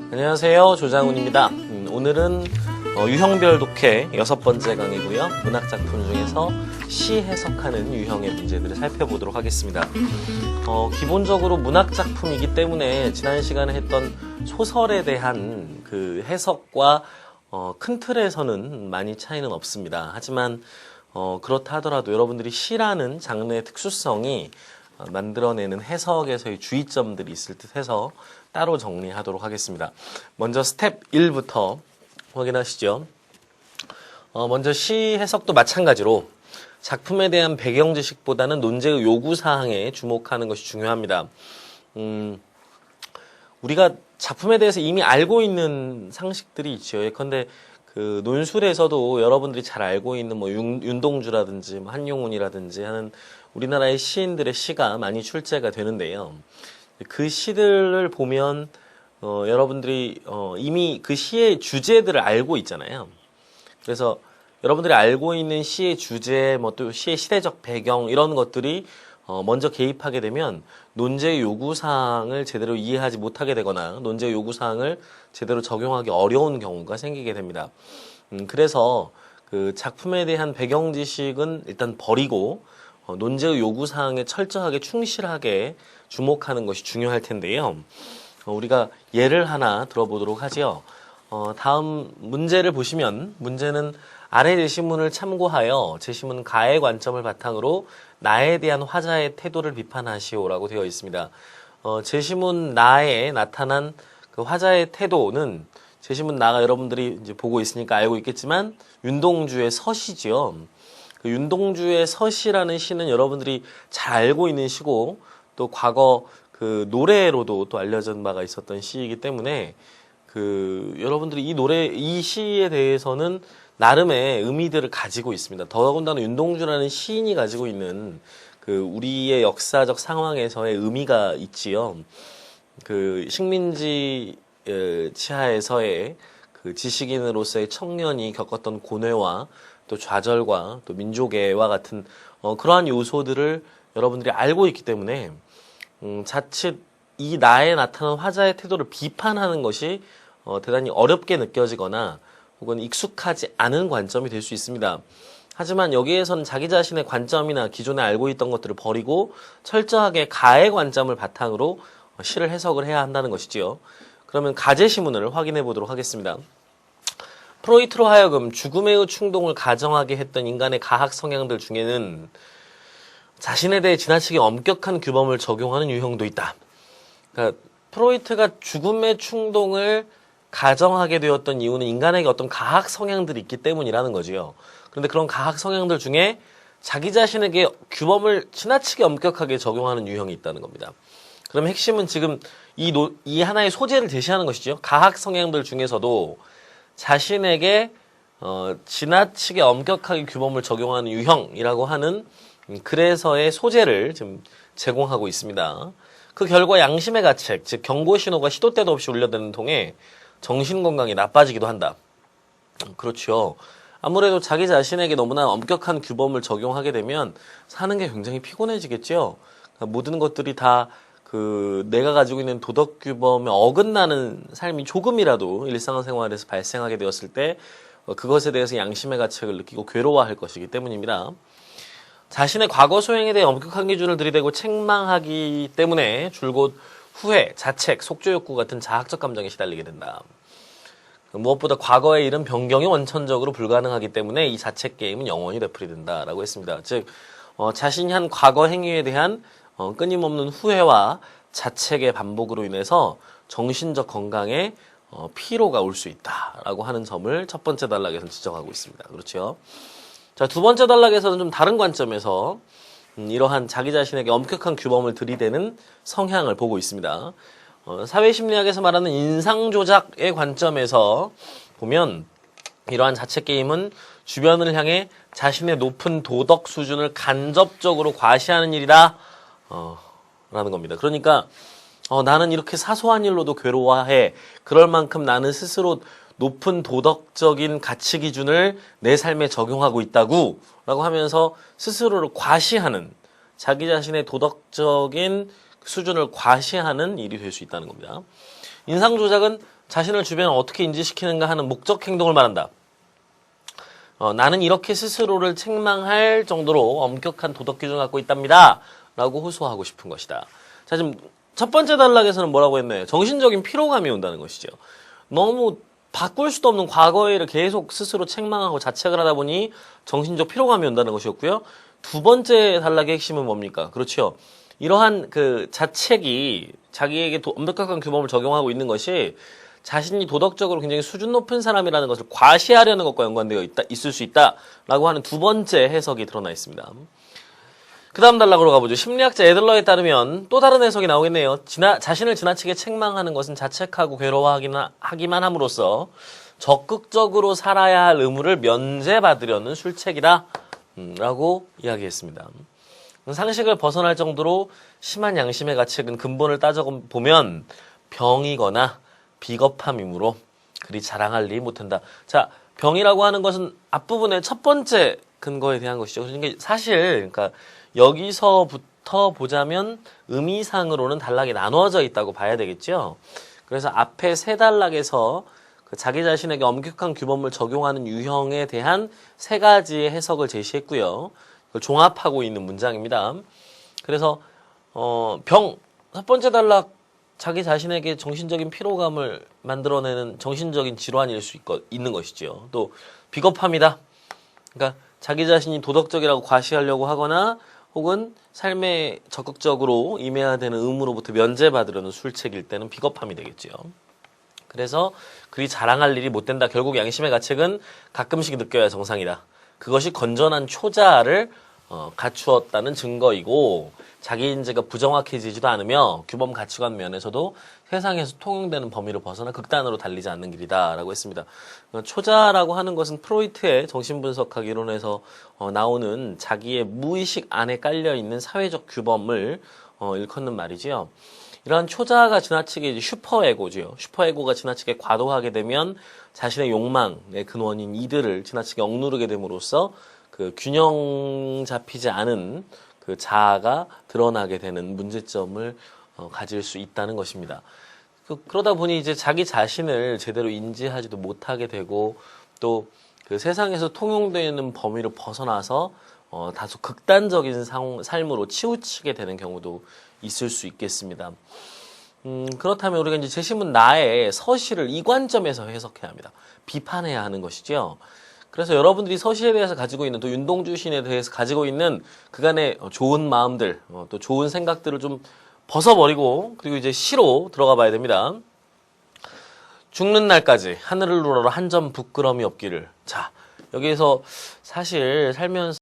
안녕하세요, 조장훈입니다. 오늘은 유형별 독해 6번째 강의고요. 문학작품 중에서 시 해석하는 유형의 문제들을 살펴보도록 하겠습니다. 기본적으로 문학작품이기 때문에 지난 시간에 했던 소설에 대한 그 해석과 큰 틀에서는 많이 차이는 없습니다. 하지만 그렇다 하더라도 여러분들이 시라는 장르의 특수성이 만들어내는 해석에서의 주의점들이 있을 듯 해서 따로 정리하도록 하겠습니다. 먼저 스텝 1부터 확인하시죠. 먼저 시 해석도 마찬가지로 작품에 대한 배경 지식보다는 논제의 요구사항에 주목하는 것이 중요합니다. 우리가 작품에 대해서 이미 알고 있는 상식들이 있죠. 예컨대 그 논술에서도 여러분들이 잘 알고 있는 뭐 윤동주라든지 한용운이라든지 하는 우리나라의 시인들의 시가 많이 출제가 되는데요. 그 시들을 보면 여러분들이 이미 그 시의 주제들을 알고 있잖아요. 그래서 여러분들이 알고 있는 시의 주제, 뭐 또 시의 시대적 배경 이런 것들이 먼저 개입하게 되면 논제의 요구사항을 제대로 이해하지 못하게 되거나 논제의 요구사항을 제대로 적용하기 어려운 경우가 생기게 됩니다. 그래서 그 작품에 대한 배경 지식은 일단 버리고 논제의 요구사항에 철저하게 충실하게 주목하는 것이 중요할 텐데요. 우리가 예를 하나 들어보도록 하지요. 다음 문제를 보시면 문제는 아래 제시문을 참고하여 제시문 가의 관점을 바탕으로 나에 대한 화자의 태도를 비판하시오라고 되어 있습니다. 제시문 나에 나타난 그 화자의 태도는 제시문 나가 여러분들이 이제 보고 있으니까 알고 있겠지만 윤동주의 서시지요. 그 윤동주의 서시라는 시는 여러분들이 잘 알고 있는 시고 또 과거 그 노래로도 또 알려진 바가 있었던 시이기 때문에 그 여러분들이 이 시에 대해서는 나름의 의미들을 가지고 있습니다. 더군다나 윤동주라는 시인이 가지고 있는 그 우리의 역사적 상황에서의 의미가 있지요. 그 식민지 치하에서의 그 지식인으로서의 청년이 겪었던 고뇌와 또 좌절과 또 민족애와 같은 그러한 요소들을 여러분들이 알고 있기 때문에 자칫 이 나에 나타난 화자의 태도를 비판하는 것이 대단히 어렵게 느껴지거나 혹은 익숙하지 않은 관점이 될 수 있습니다. 하지만 여기에서는 자기 자신의 관점이나 기존에 알고 있던 것들을 버리고 철저하게 가의 관점을 바탕으로 시를 해석을 해야 한다는 것이지요. 그러면 가제시문을 확인해 보도록 하겠습니다. 프로이트로 하여금 죽음의 충동을 가정하게 했던 인간의 가학 성향들 중에는 자신에 대해 지나치게 엄격한 규범을 적용하는 유형도 있다. 그러니까 프로이트가 죽음의 충동을 가정하게 되었던 이유는 인간에게 어떤 가학 성향들이 있기 때문이라는 거지요. 그런데 그런 가학 성향들 중에 자기 자신에게 규범을 지나치게 엄격하게 적용하는 유형이 있다는 겁니다. 그럼 핵심은 지금 이 하나의 소재를 제시하는 것이죠. 가학 성향들 중에서도 자신에게 지나치게 엄격하게 규범을 적용하는 유형이라고 하는 그래서의 소재를 지금 제공하고 있습니다. 그 결과 양심의 가책, 즉 경고 신호가 시도 때도 없이 울려드는 통에 정신건강이 나빠지기도 한다. 그렇죠. 아무래도 자기 자신에게 너무나 엄격한 규범을 적용하게 되면 사는 게 굉장히 피곤해지겠죠. 그러니까 모든 것들이 다 내가 가지고 있는 도덕 규범에 어긋나는 삶이 조금이라도 일상생활에서 발생하게 되었을 때 그것에 대해서 양심의 가책을 느끼고 괴로워할 것이기 때문입니다. 자신의 과거 소행에 대해 엄격한 기준을 들이대고 책망하기 때문에 줄곧 후회, 자책, 속죄욕구 같은 자학적 감정에 시달리게 된다. 무엇보다 과거의 일은 변경이 원천적으로 불가능하기 때문에 이 자책 게임은 영원히 되풀이된다라고 했습니다. 즉 자신이 한 과거 행위에 대한 끊임없는 후회와 자책의 반복으로 인해서 정신적 건강에 피로가 올 수 있다라고 하는 점을 첫 번째 단락에서 지적하고 있습니다. 그렇죠? 자, 두 번째 단락에서는 좀 다른 관점에서 이러한 자기 자신에게 엄격한 규범을 들이대는 성향을 보고 있습니다. 사회심리학에서 말하는 인상조작의 관점에서 보면 이러한 자책게임은 주변을 향해 자신의 높은 도덕 수준을 간접적으로 과시하는 일이다 라는 겁니다. 그러니까 나는 이렇게 사소한 일로도 괴로워해. 그럴 만큼 나는 스스로 높은 도덕적인 가치 기준을 내 삶에 적용하고 있다고 라고 하면서 스스로를 과시하는, 자기 자신의 도덕적인 수준을 과시하는 일이 될 수 있다는 겁니다. 인상 조작은 자신을 주변에 어떻게 인지시키는가 하는 목적 행동을 말한다. 나는 이렇게 스스로를 책망할 정도로 엄격한 도덕 기준을 갖고 있답니다. 라고 호소하고 싶은 것이다. 자, 지금 첫 번째 단락에서는 뭐라고 했나요? 정신적인 피로감이 온다는 것이죠. 너무 바꿀 수도 없는 과거의 일을 계속 스스로 책망하고 자책을 하다 보니 정신적 피로감이 온다는 것이었고요. 두 번째 단락의 핵심은 뭡니까? 그렇죠. 이러한 그 자책이 자기에게 엄격한 규범을 적용하고 있는 것이 자신이 도덕적으로 굉장히 수준 높은 사람이라는 것을 과시하려는 것과 연관되어 있을 수 있다라고 하는 두 번째 해석이 드러나 있습니다. 그 다음 단락으로 가보죠. 심리학자 애들러에 따르면 또 다른 해석이 나오겠네요. 자신을 지나치게 책망하는 것은 자책하고 괴로워하기만 함으로써 적극적으로 살아야 할 의무를 면제받으려는 술책이다 라고 이야기했습니다. 상식을 벗어날 정도로 심한 양심의 가책은 근본을 따져보면 병이거나 비겁함이므로 그리 자랑할 리 못한다. 자, 병이라고 하는 것은 앞부분의 첫 번째 근거에 대한 것이죠. 그러니까 사실 그러니까 여기서부터 보자면 의미상으로는 단락이 나누어져 있다고 봐야 되겠죠. 그래서 앞에 세 단락에서 그 자기 자신에게 엄격한 규범을 적용하는 유형에 대한 세 가지의 해석을 제시했고요. 그걸 종합하고 있는 문장입니다. 그래서 첫 번째 단락 자기 자신에게 정신적인 피로감을 만들어내는 정신적인 질환일 수 있는 것이죠. 또 비겁함이다. 그러니까 자기 자신이 도덕적이라고 과시하려고 하거나 혹은 삶에 적극적으로 임해야 되는 의무로부터 면제받으려는 술책일 때는 비겁함이 되겠죠. 그래서 그리 자랑할 일이 못 된다. 결국 양심의 가책은 가끔씩 느껴야 정상이다. 그것이 건전한 초자를 갖추었다는 증거이고 자기 인지가 부정확해지지도 않으며 규범 가치관 면에서도 세상에서 통용되는 범위를 벗어나 극단으로 달리지 않는 길이다라고 했습니다. 초자라고 하는 것은 프로이트의 정신분석학 이론에서 나오는 자기의 무의식 안에 깔려있는 사회적 규범을 일컫는 말이지요. 이러한 초자가 지나치게 이제 슈퍼에고죠. 슈퍼에고가 지나치게 과도하게 되면 자신의 욕망의 근원인 이들을 지나치게 억누르게 됨으로써 그 균형 잡히지 않은 그 자아가 드러나게 되는 문제점을 가질 수 있다는 것입니다. 그러다 보니 이제 자기 자신을 제대로 인지하지도 못하게 되고 또 그 세상에서 통용되는 범위를 벗어나서 다소 극단적인 삶으로 치우치게 되는 경우도 있을 수 있겠습니다. 그렇다면 우리가 이제 제시문 나의 서시를 이 관점에서 해석해야 합니다. 비판해야 하는 것이죠. 그래서 여러분들이 서시에 대해서 가지고 있는 또 윤동주 시인에 대해서 가지고 있는 그간의 좋은 마음들 또 좋은 생각들을 좀 벗어버리고 그리고 이제 시로 들어가 봐야 됩니다. 죽는 날까지 하늘을 우러러 한 점 부끄러움이 없기를. 자, 여기에서 사실 살면서